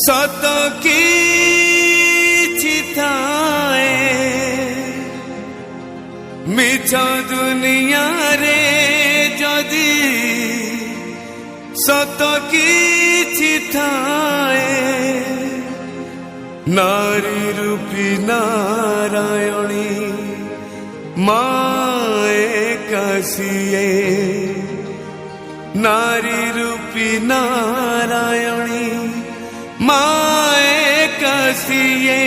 सत की चिताए मिछ दुनिया रे जदि सत की चिताए नारी रूपी नारायणी माए कासिए नारी रूपी नारायणी माए कासिए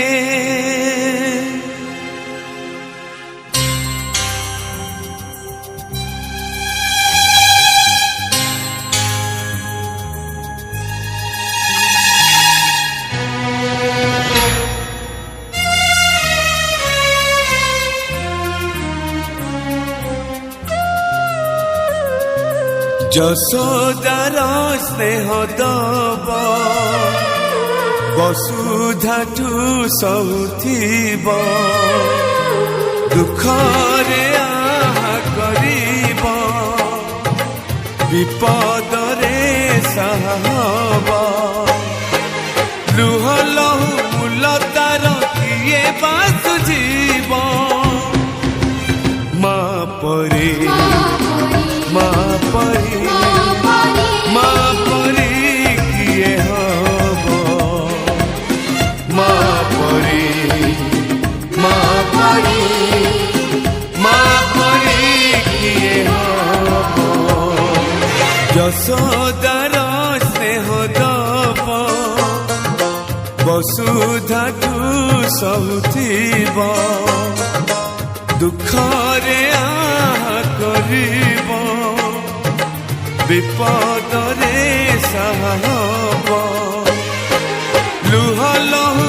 যশোদার স্নেহ দব বসুধাঠু সহুথিব দুঃখরে আহা করিব বিপদরে সাহা হব লুহ লহু মূল তার কিয়ে বা সুঝিব মা পরে মা পরি মা পরি কিয়ে হব মা পরি মা পরি মা পরি কিয়ে হব যশোদার স্নেহ দব বসুধাঠু সহুথিব দুঃখরে আহা করিব বিপদরে সাহা হব লুহ লহু